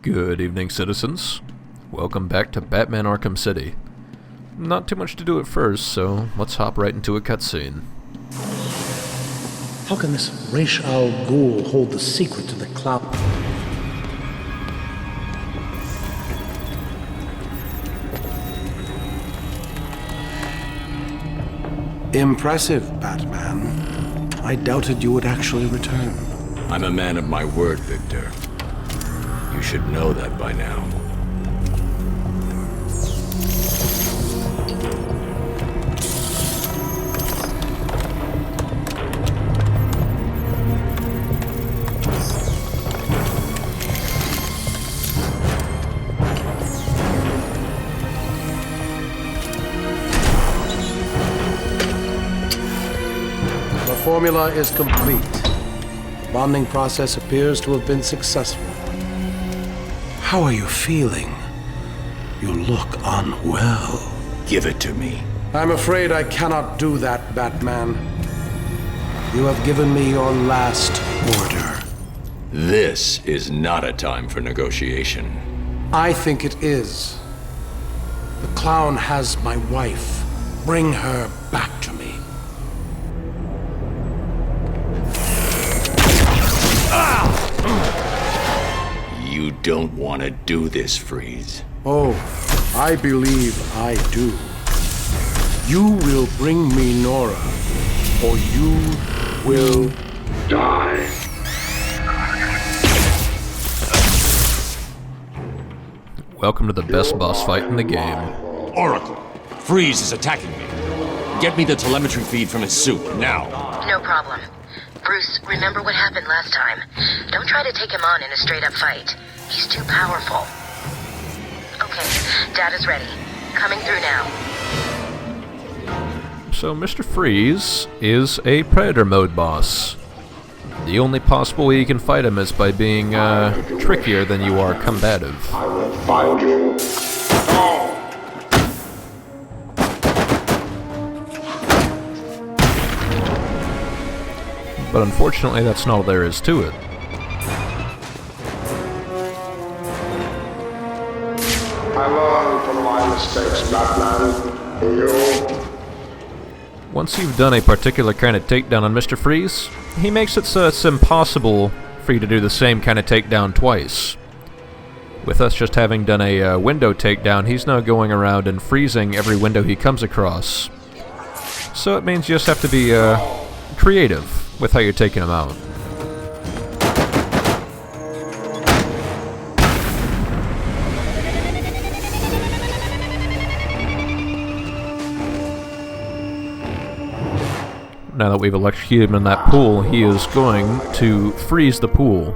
Good evening, citizens. Welcome back to Batman Arkham City. Not too much to do at first, so let's hop right into a cutscene. How can this Ra's al Ghul hold the secret to the cloud? Impressive, Batman. I doubted you would actually return. I'm a man of my word, Victor. You should know that by now. The formula is complete. The bonding process appears to have been successful. How are you feeling? You look unwell. Give it to me. I'm afraid I cannot do that, Batman. You have given me your last order. This is not a time for negotiation. I think it is. The clown has my wife. Bring her back to me. You don't want to do this, Freeze. Oh, I believe I do. You will bring me Nora, or you will die. Welcome to the best boss fight in the game. Oracle, Freeze is attacking me. Get me the telemetry feed from his suit, now. No problem. Bruce, remember what happened last time. Don't try to take him on in a straight-up fight. He's too powerful. Okay, data's ready. Coming through now. So Mr. Freeze is a Predator mode boss. The only possible way you can fight him is by being trickier than you are combative. I will find you. But unfortunately, that's not all there is to it. I learned from my mistakes, Batman. You? Once you've done a particular kind of takedown on Mr. Freeze, he makes it so it's impossible for you to do the same kind of takedown twice. With us just having done a window takedown, he's now going around and freezing every window he comes across. So it means you just have to be creative with how you're taking him out. Now that we've electrocuted him in that pool, he is going to freeze the pool.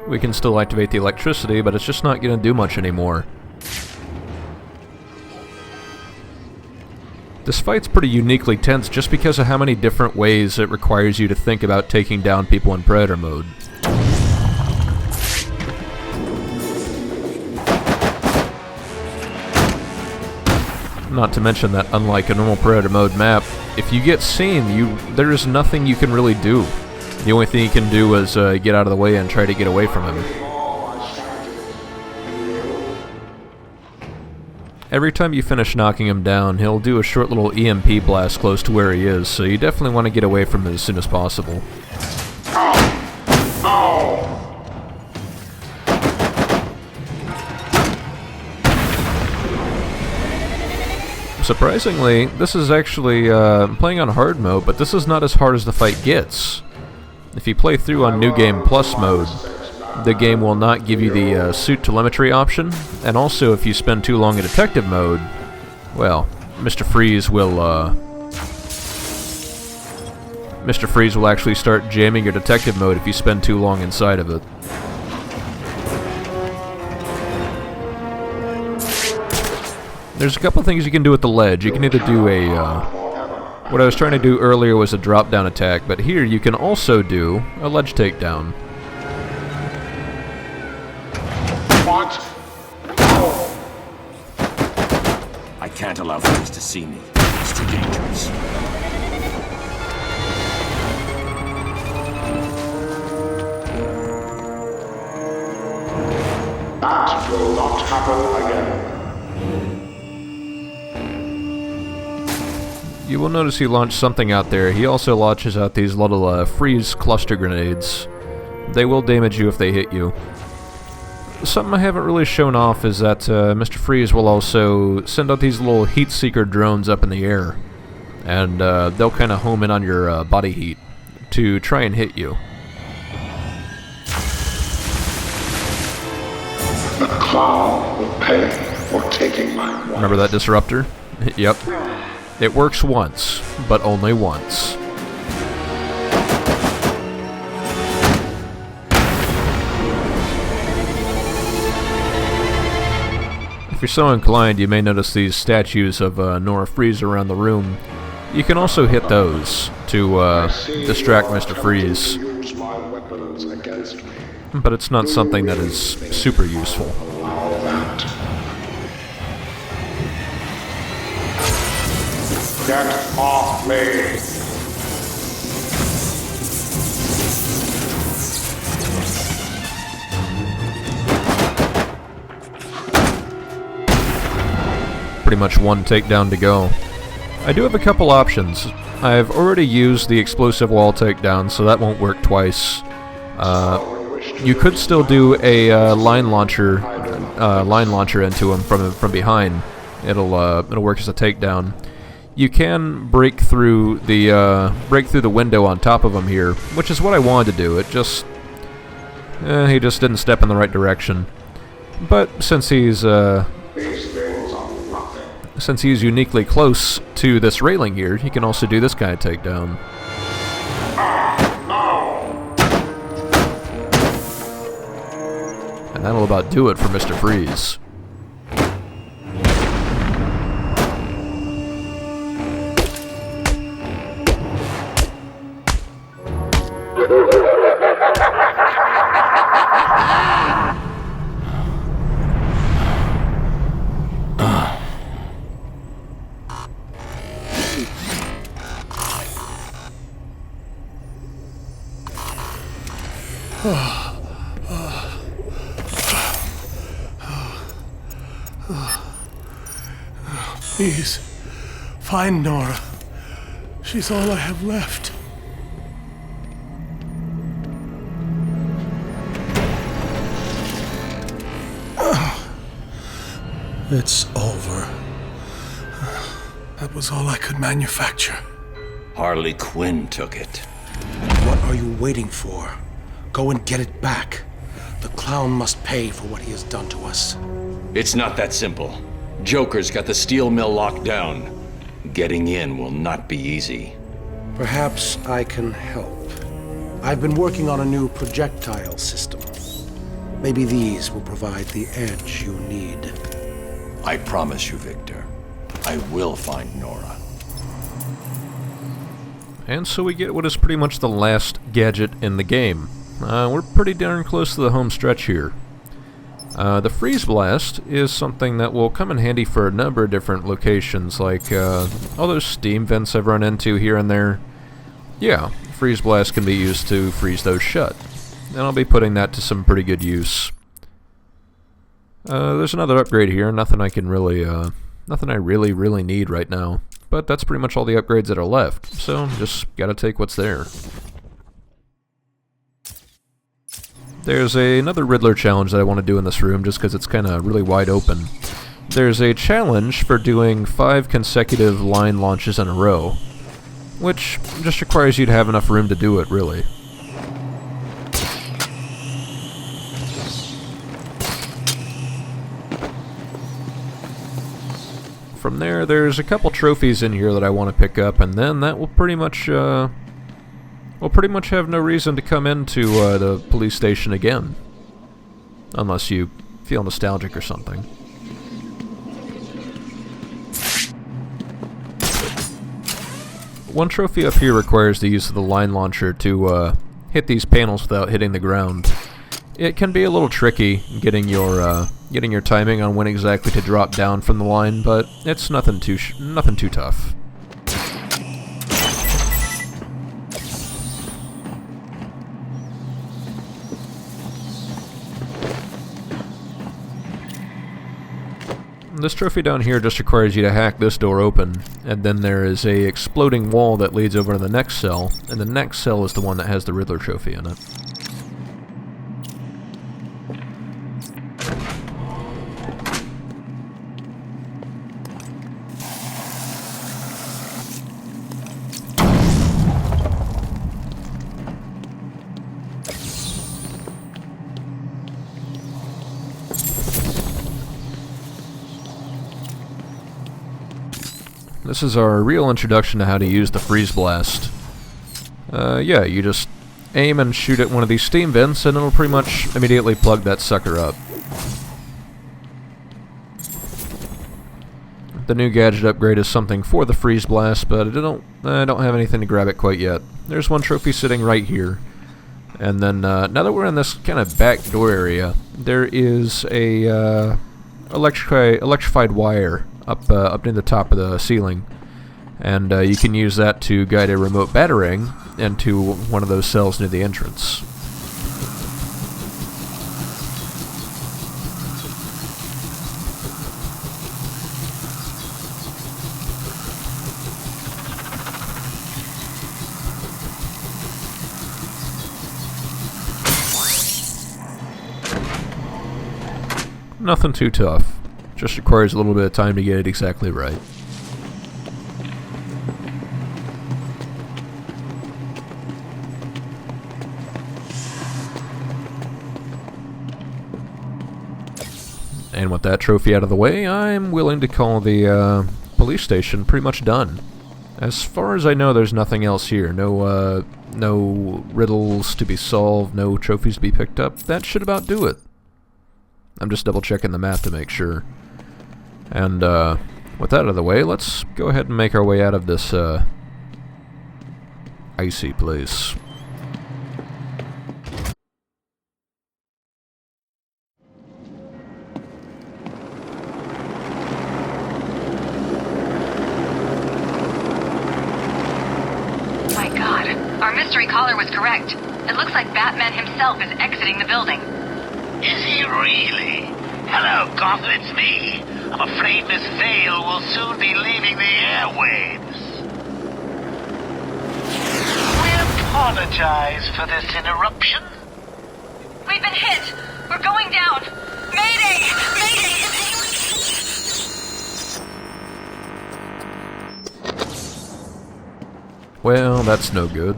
We can still activate the electricity, but it's just not going to do much anymore. This fight's pretty uniquely tense just because of how many different ways it requires you to think about taking down people in Predator mode. Not to mention that unlike a normal Predator mode map, if you get seen, there is nothing you can really do. The only thing you can do is get out of the way and try to get away from him. Every time you finish knocking him down, he'll do a short little EMP blast close to where he is, so you definitely want to get away from him as soon as possible. Surprisingly, this is actually playing on hard mode, but this is not as hard as the fight gets. If you play through on New Game Plus mode, the game will not give you the suit telemetry option, and also if you spend too long in detective mode, well, Mr. Freeze will actually start jamming your detective mode if you spend too long inside of it. There's a couple things you can do with the ledge. You can either do what I was trying to do earlier was a drop-down attack, but here you can also do a ledge takedown. What? I can't allow Freeze to see me. It's too dangerous. Bat. will not happen again. You will notice he launched something out there. He also launches out these little freeze cluster grenades. They will damage you if they hit you. Something I haven't really shown off is that Mr. Freeze will also send out these little heat seeker drones up in the air. And they'll kind of home in on your body heat to try and hit you. The clown will pay for taking my wife. Remember that disruptor? Yep. It works once, but only once. If you're so inclined, you may notice these statues of Nora Freeze around the room. You can also hit those to distract Mr. Freeze. Use my weapons against me. But it's not something that is super useful. Allow that. Get off me! Pretty much one takedown to go. I do have a couple options. I've already used the explosive wall takedown, so that won't work twice. You could still do a line launcher into him from behind. It'll work as a takedown. You can break through the window on top of him here, which is what I wanted to do. It just he just didn't step in the right direction. But since he's uniquely close to this railing here, he can also do this kind of takedown. And that'll about do it for Mr. Freeze. Please, find Nora. She's all I have left. It's over. That was all I could manufacture. Harley Quinn took it. What are you waiting for? Go and get it back. The clown must pay for what he has done to us. It's not that simple. Joker's got the steel mill locked down. Getting in will not be easy. Perhaps I can help. I've been working on a new projectile system. Maybe these will provide the edge you need. I promise you, Victor, I will find Nora. And so we get what is pretty much the last gadget in the game. We're pretty darn close to the home stretch here. The Freeze Blast is something that will come in handy for a number of different locations, like all those steam vents I've run into here and there. Yeah, Freeze Blast can be used to freeze those shut, and I'll be putting that to some pretty good use. There's another upgrade here, nothing I really need right now, but that's pretty much all the upgrades that are left, so just gotta take what's there. There's another Riddler challenge that I want to do in this room just because it's kind of really wide open. There's a challenge for doing 5 consecutive line launches in a row, which just requires you to have enough room to do it, really. From there's a couple trophies in here that I want to pick up, and then that will pretty much have no reason to come into the police station again. Unless you feel nostalgic or something. One trophy up here requires the use of the line launcher to hit these panels without hitting the ground. It can be a little tricky getting your timing on when exactly to drop down from the line, but it's nothing too tough. This trophy down here just requires you to hack this door open, and then there is a exploding wall that leads over to the next cell, and the next cell is the one that has the Riddler trophy in it. This is our real introduction to how to use the freeze blast. Yeah, you just aim and shoot at one of these steam vents and it'll pretty much immediately plug that sucker up. The new gadget upgrade is something for the freeze blast, but I don't have anything to grab it quite yet. There's one trophy sitting right here. And then, now that we're in this kind of back door area, there is a electrified wire up near the top of the ceiling, and you can use that to guide a remote batarang into one of those cells near the entrance. Nothing too tough. Just requires a little bit of time to get it exactly right. And with that trophy out of the way, I'm willing to call the police station pretty much done. As far as I know, there's nothing else here. No riddles to be solved, no trophies to be picked up. That should about do it. I'm just double checking the map to make sure. And with that out of the way, let's go ahead and make our way out of this icy place. My God, our mystery caller was correct. It looks like Batman himself is exiting the building. Is he really? Hello, Gotham, it's me. I'm afraid Miss Vale will soon be leaving the airwaves. We apologize for this interruption. We've been hit. We're going down. Mayday! Mayday! Well, that's no good.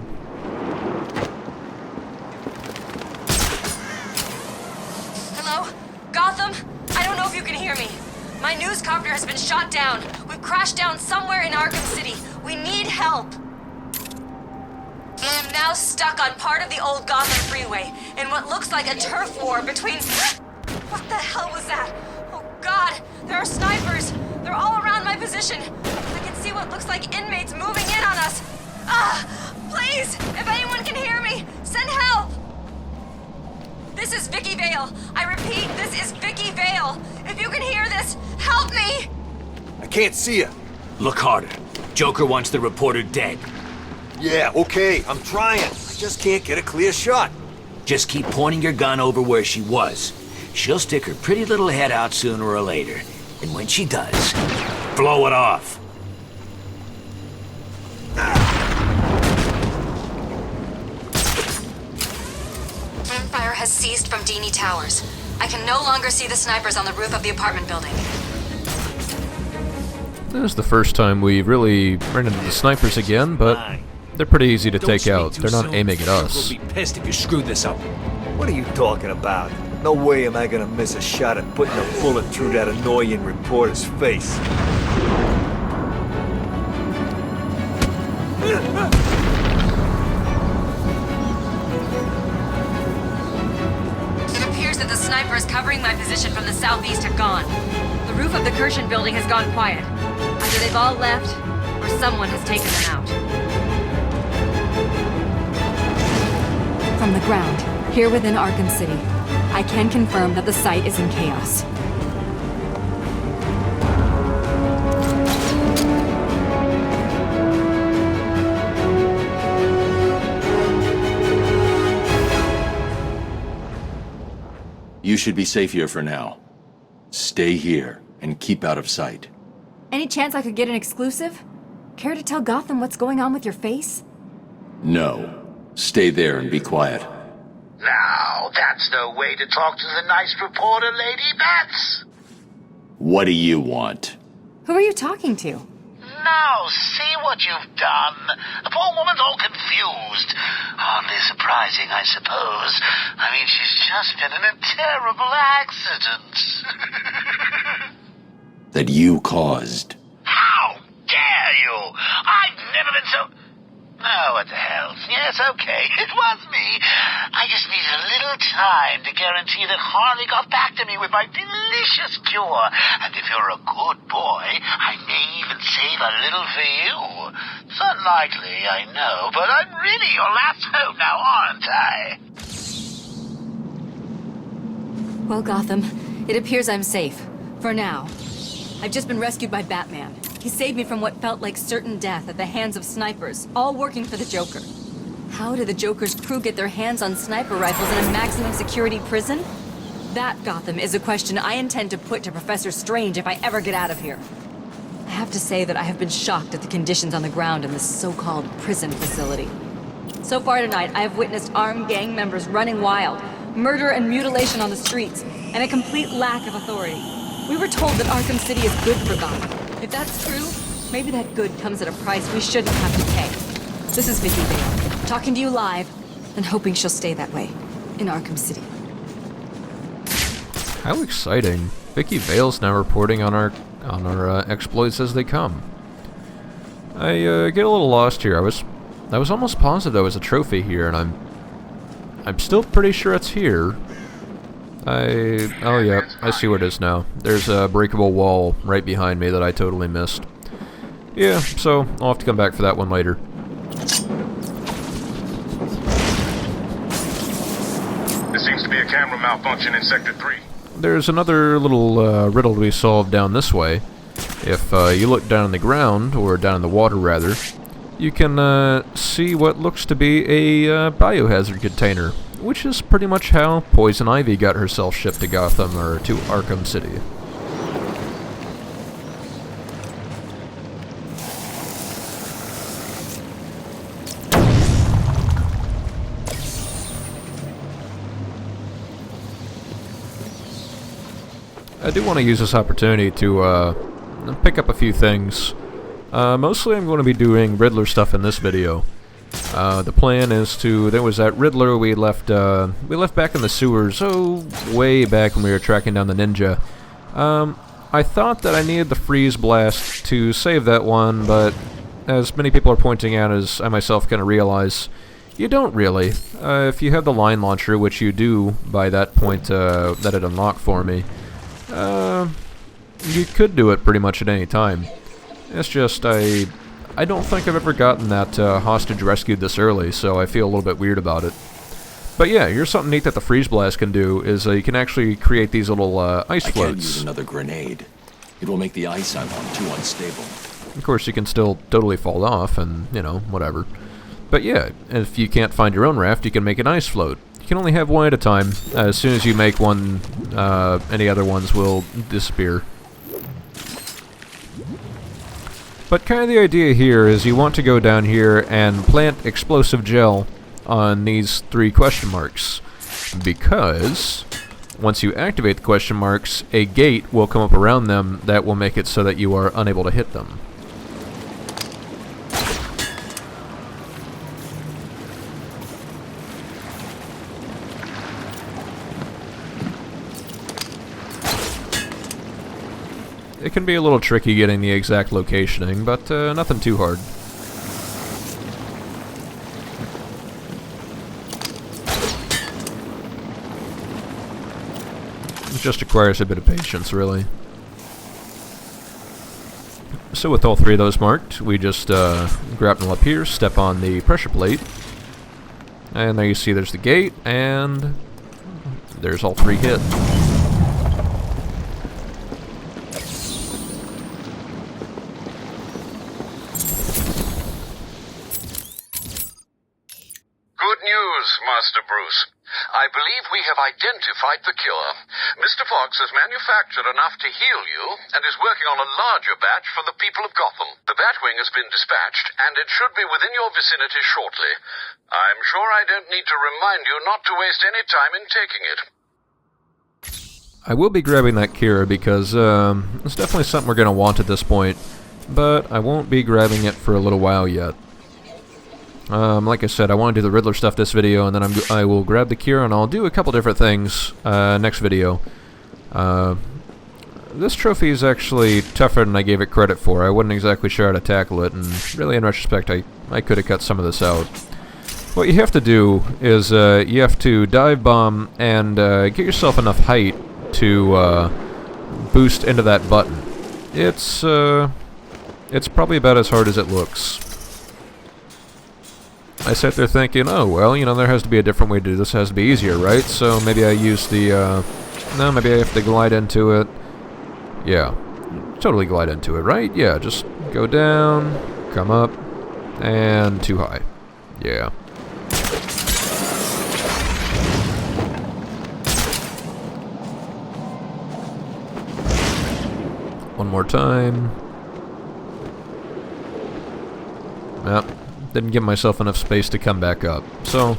Hello? Gotham? I don't know if you can hear me. My newscopter has been shot down. We've crashed down somewhere in Arkham City. We need help. I am now stuck on part of the old Gotham freeway in what looks like a turf war between... What the hell was that? Oh God, there are snipers. They're all around my position. I can see what looks like inmates moving in on us. Please, if anyone can hear me, send help. This is Vicki Vale. I repeat, this is Vicki Vale. If you can hear this, help me! I can't see you. Look harder. Joker wants the reporter dead. Yeah, okay, I'm trying. I just can't get a clear shot. Just keep pointing your gun over where she was. She'll stick her pretty little head out sooner or later. And when she does, blow it off. Fire has ceased from Dini Towers. I can no longer see the snipers on the roof of the apartment building. This is the first time we've really run into the snipers again, but they're pretty easy to take out. They're not aiming at us. We'll be pissed if you screw this up. What are you talking about? No way am I gonna miss a shot at putting a bullet through that annoying reporter's face. It appears that the snipers covering my position from the southeast have gone. The roof of the Kirshen building has gone quiet. Either they've all left, or someone has taken them out. From the ground, here within Arkham City, I can confirm that the site is in chaos. You should be safe here for now. Stay here and keep out of sight. Any chance I could get an exclusive? Care to tell Gotham what's going on with your face? No. Stay there and be quiet. Now, that's no way to talk to the nice reporter, Lady Bats. What do you want? Who are you talking to? Now, see what you've done. The poor woman's all confused. Hardly surprising, I suppose. I mean, she's just been in a terrible accident. That you caused. How dare you? I've never been so... Oh, what the hell. Yes, okay, it was me. I just needed a little time to guarantee that Harley got back to me with my delicious cure. And if you're a good boy, I may even save a little for you. It's unlikely, I know, but I'm really your last hope now, aren't I? Well, Gotham, it appears I'm safe. For now. I've just been rescued by Batman. He saved me from what felt like certain death at the hands of snipers, all working for the Joker. How did the Joker's crew get their hands on sniper rifles in a maximum security prison? That, Gotham, is a question I intend to put to Professor Strange if I ever get out of here. I have to say that I have been shocked at the conditions on the ground in this so-called prison facility. So far tonight, I have witnessed armed gang members running wild, murder and mutilation on the streets, and a complete lack of authority. We were told that Arkham City is good for Gotham. If that's true, maybe that good comes at a price we shouldn't have to pay. This is Vicki Vale, talking to you live, and hoping she'll stay that way, in Arkham City. How exciting. Vicki Vale's now reporting on our exploits as they come. I get a little lost here. I was almost positive there was a trophy here, and I'm still pretty sure it's here. Oh yeah, I see what it is now. There's a breakable wall right behind me that I totally missed. Yeah, so I'll have to come back for that one later. There seems to be a camera malfunction in Sector 3. There's another little riddle to be solved down this way. If you look down on the ground, or down in the water rather, you can see what looks to be a biohazard container, which is pretty much how Poison Ivy got herself shipped to Gotham, or to Arkham City. I do want to use this opportunity to pick up a few things. Mostly I'm going to be doing Riddler stuff in this video. The plan is to... There was that Riddler we left back in the sewers, way back when we were tracking down the ninja. I thought that I needed the freeze blast to save that one, but as many people are pointing out, as I myself kind of realize, you don't really. If you have the line launcher, which you do by that point that it unlocked for me, you could do it pretty much at any time. It's just, I don't think I've ever gotten that hostage rescued this early, so I feel a little bit weird about it. But yeah, here's something neat that the freeze blast can do, is you can actually create these little ice floats. I can't use another grenade. It will make the ice I'm on too unstable. Of course, you can still totally fall off, and, you know, whatever. But yeah, if you can't find your own raft, you can make an ice float. You can only have one at a time. As soon as you make one, any other ones will disappear. But kind of the idea here is you want to go down here and plant explosive gel on these 3 question marks. Because once you activate the question marks, a gate will come up around them that will make it so that you are unable to hit them. It can be a little tricky getting the exact locationing, but nothing too hard. It just requires a bit of patience, really. So with all 3 of those marked, we just grab them up here, step on the pressure plate, and there you see there's the gate, and there's all 3 hit. Good news, Master Bruce. I believe we have identified the cure. Mr. Fox has manufactured enough to heal you and is working on a larger batch for the people of Gotham. The Batwing has been dispatched, and it should be within your vicinity shortly. I'm sure I don't need to remind you not to waste any time in taking it. I will be grabbing that cure because it's definitely something we're going to want at this point, but I won't be grabbing it for a little while yet. Like I said, I want to do the Riddler stuff this video, and then I will grab the cure, and I'll do a couple different things next video. This trophy is actually tougher than I gave it credit for. I wasn't exactly sure how to tackle it, and really in retrospect I could have cut some of this out. What you have to do is you have to dive bomb and get yourself enough height to boost into that button. It's probably about as hard as it looks. I sat there thinking, oh, well, you know, there has to be a different way to do this. It has to be easier, right? So maybe I use the, no, maybe I have to glide into it. Yeah, totally glide into it, right? Yeah, just go down, come up, and too high. Yeah. One more time. Yep. Didn't give myself enough space to come back up. So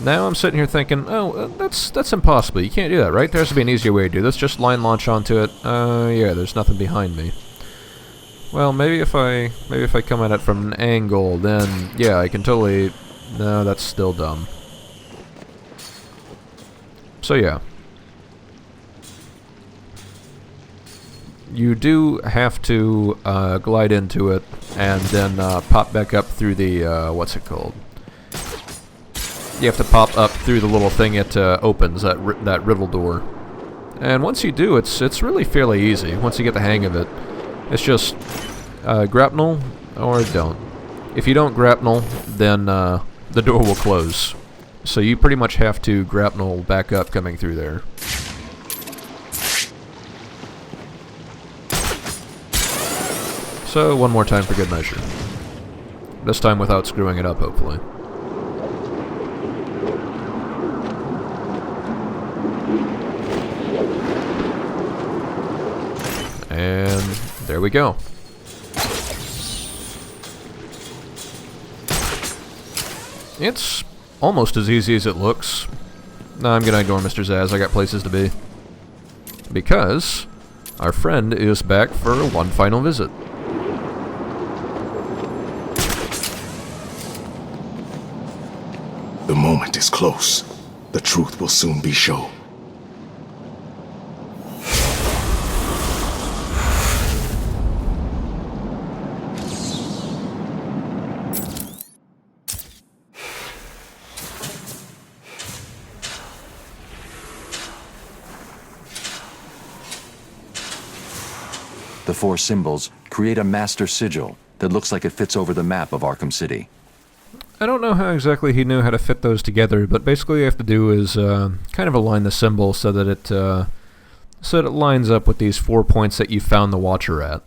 now I'm sitting here thinking, oh, that's impossible. You can't do that, right? There has to be an easier way to do this. Just line launch onto it. Yeah, there's nothing behind me. Well, maybe if I come at it from an angle, then yeah, I can totally. No, that's still dumb. So yeah. You do have to glide into it and then pop back up through the, what's it called? You have to pop up through the little thing it opens, that riddle door. And once you do, it's really fairly easy. Once you get the hang of it, it's just grapnel or don't. If you don't grapnel, then the door will close. So you pretty much have to grapnel back up coming through there. So, one more time for good measure. This time without screwing it up, hopefully. And there we go. It's almost as easy as it looks. No, I'm gonna ignore Mr. Zaz, I got places to be. Because our friend is back for one final visit. The moment is close. The truth will soon be shown. The 4 symbols create a master sigil that looks like it fits over the map of Arkham City. I don't know how exactly he knew how to fit those together, but basically what you have to do is kind of align the symbol so that it lines up with these 4 points that you found the Watcher at.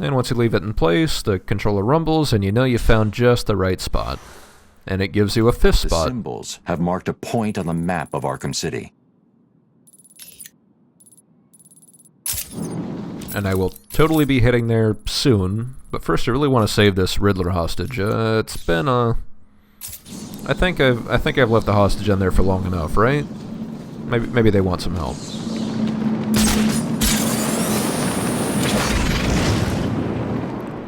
And once you leave it in place, the controller rumbles, and you know you found just the right spot. And it gives you a 5th spot. The symbols have marked a point on the map of Arkham City. And I will totally be heading there soon. But first, I really want to save this Riddler hostage. It's been I think I've left the hostage in there for long enough, right? Maybe they want some help.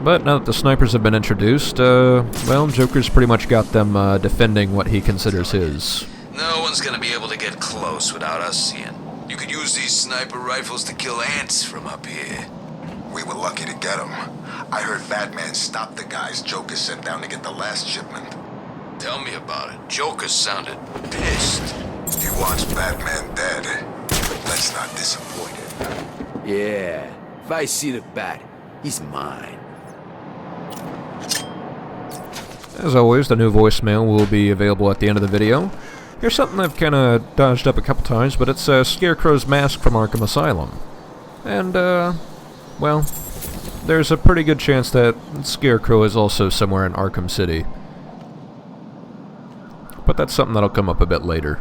But now that the snipers have been introduced, well, Joker's pretty much got them defending what he considers his. No one's gonna be able to get close without us seeing. You could use these sniper rifles to kill ants from up here. We were lucky to get them. I heard Batman stopped the guys Joker sent down to get the last shipment. Tell me about it. Joker sounded pissed. He wants Batman dead. Let's not disappoint him. Yeah, if I see the Bat, he's mine. As always, the new voicemail will be available at the end of the video. Here's something I've kind of dodged up a couple times, but it's Scarecrow's mask from Arkham Asylum. And, well, there's a pretty good chance that Scarecrow is also somewhere in Arkham City. But that's something that'll come up a bit later.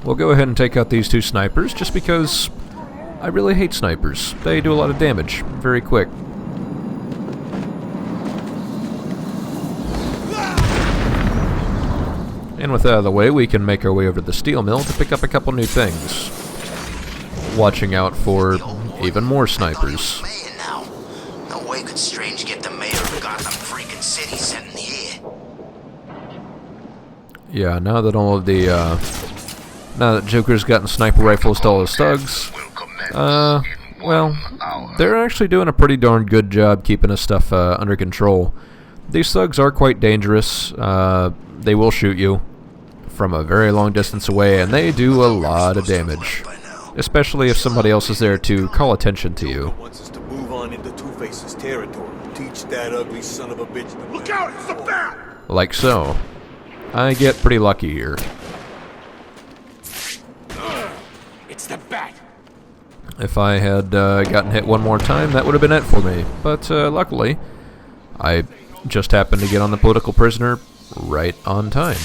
we'll go ahead and take out these 2 snipers, just because I really hate snipers. They do a lot of damage very quick. And with that out of the way, we can make our way over to the steel mill to pick up a couple new things. Watching out for even more snipers. No way could Strange get the mayor of Gotham freaking City set in the air. Yeah, now that all of the, now that Joker's gotten sniper rifles to all his thugs, well, they're actually doing a pretty darn good job keeping his stuff, under control. These thugs are quite dangerous. They will shoot you from a very long distance away, and they do a lot of damage. Especially if somebody else is there to call attention to you. Wants us to move on into Two-Face's territory. Teach that ugly son of a bitch to look out! It's the bat! Like so. I get pretty lucky here. It's the bat! If I had gotten hit one more time, that would have been it for me. But luckily, I just happened to get on the political prisoner right on time.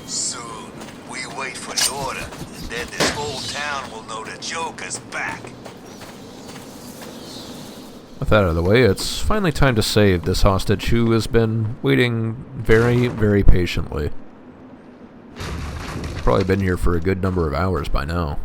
Soon, we wait for an order, and then this whole town will know the Joker's back. With that out of the way, it's finally time to save this hostage who has been waiting very, very patiently. Probably been here for a good number of hours by now.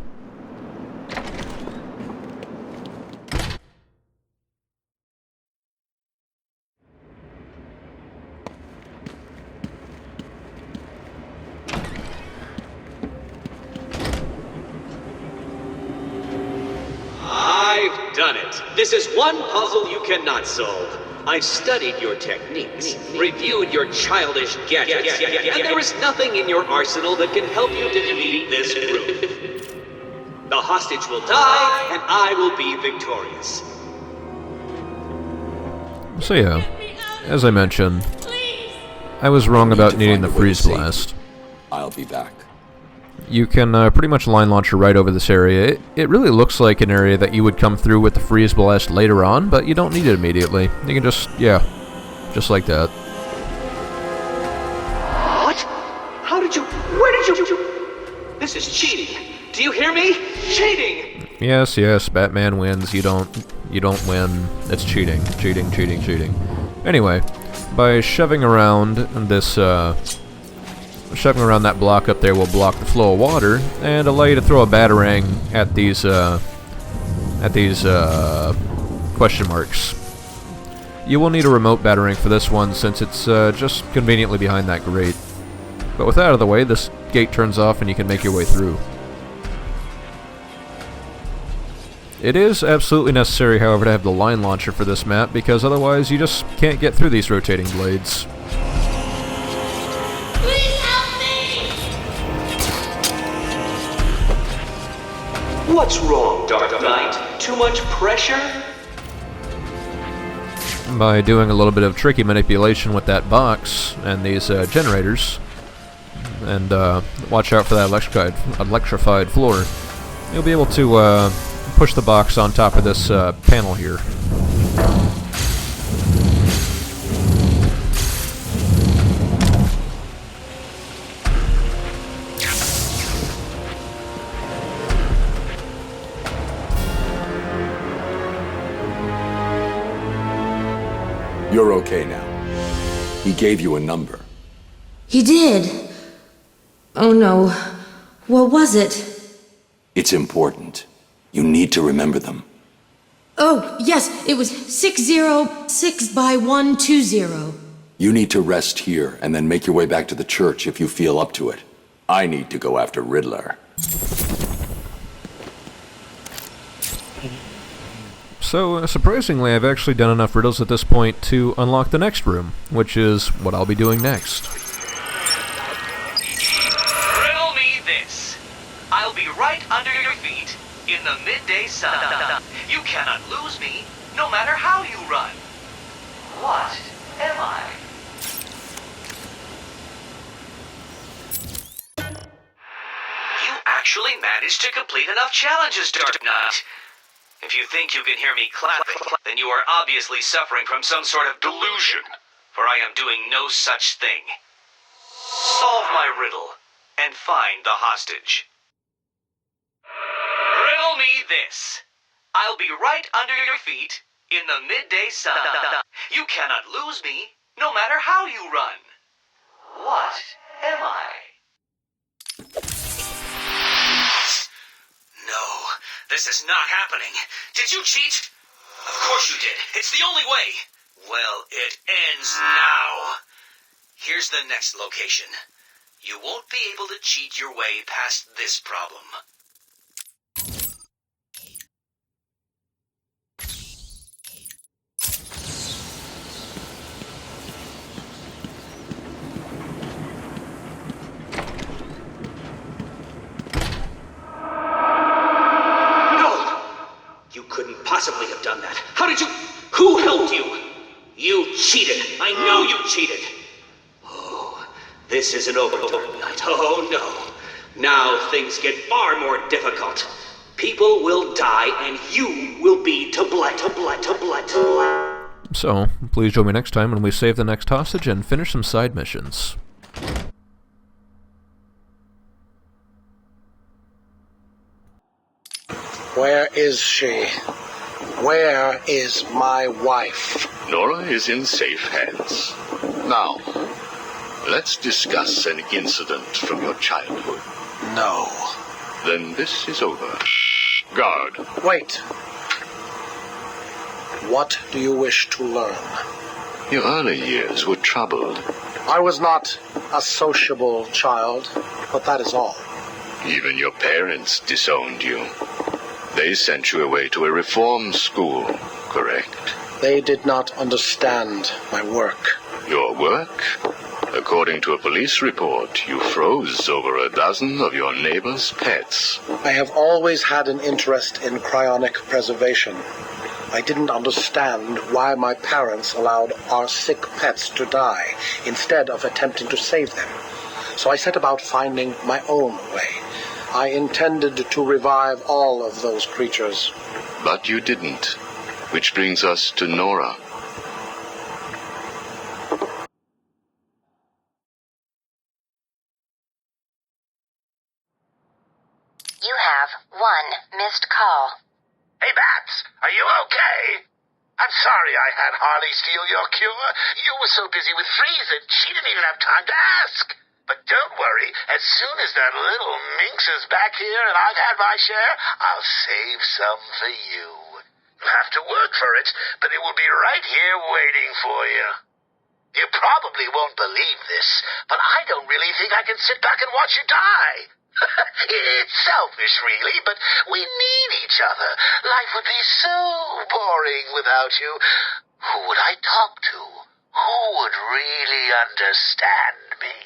I've done it. This is one puzzle you cannot solve. I've studied your techniques, reviewed your childish gadgets, and there is nothing in your arsenal that can help you defeat this group. The hostage will die, and I will be victorious. So yeah, as I mentioned, I was wrong about needing the freeze blast. I'll be back. You can pretty much line launcher right over this area. It really looks like an area that you would come through with the freeze blast later on, but you don't need it immediately. You can just, yeah, just like that. What? How did you... Where did you... This is cheating. Do you hear me? Cheating! Yes, yes, Batman wins. You don't win. It's cheating. Cheating, cheating, cheating. Anyway, by shoving around this, shoving around that block up there will block the flow of water and allow you to throw a batarang at these question marks. You will need a remote batarang for this one since it's just conveniently behind that grate. But with that out of the way, this gate turns off and you can make your way through. It is absolutely necessary, however, to have the line launcher for this map because otherwise you just can't get through these rotating blades. What's wrong, Dark Knight? Too much pressure? By doing a little bit of tricky manipulation with that box and these generators, and watch out for that electrified floor, you'll be able to push the box on top of this panel here. You're okay now. He gave you a number. He did. Oh no. What was it? It's important. You need to remember them. Oh, yes, it was 606 by 120. You need to rest here and then make your way back to the church if you feel up to it. I need to go after Riddler. So, surprisingly, I've actually done enough riddles at this point to unlock the next room, which is what I'll be doing next. Riddle me this. I'll be right under your feet in the midday sun. You cannot lose me, no matter how you run. What am I? You actually managed to complete enough challenges, Dark Knight. If you think you can hear me clapping, then you are obviously suffering from some sort of delusion, for I am doing no such thing. Solve my riddle, and find the hostage. Riddle me this. I'll be right under your feet in the midday sun. You cannot lose me, no matter how you run. What am I? No, this is not happening. Did you cheat? Of course you did. It's the only way. Well, it ends now. Here's the next location. You won't be able to cheat your way past this problem. You couldn't possibly have done that. How did you... Who helped you? You cheated. I know you cheated. Oh, this isn't over tonight. Oh, no. Now things get far more difficult. People will die, and you will be to blame. So, please join me next time when we save the next hostage and finish some side missions. Where is she? Where is my wife? Nora is in safe hands. Now, let's discuss an incident from your childhood. No. Then this is over. Guard. Wait. What do you wish to learn? Your early years were troubled. I was not a sociable child, but that is all. Even your parents disowned you. They sent you away to a reform school, correct? They did not understand my work. Your work? According to a police report, you froze over a dozen of your neighbor's pets. I have always had an interest in cryonic preservation. I didn't understand why my parents allowed our sick pets to die instead of attempting to save them. So I set about finding my own way. I intended to revive all of those creatures. But you didn't. Which brings us to Nora. You have one missed call. Hey, Bats, are you okay? I'm sorry I had Harley steal your cure. You were so busy with Freeze that she didn't even have time to ask. But don't worry, as soon as that little minx is back here and I've had my share, I'll save some for you. You'll have to work for it, but it will be right here waiting for you. You probably won't believe this, but I don't really think I can sit back and watch you die. It's selfish, really, but we need each other. Life would be so boring without you. Who would I talk to? Who would really understand me?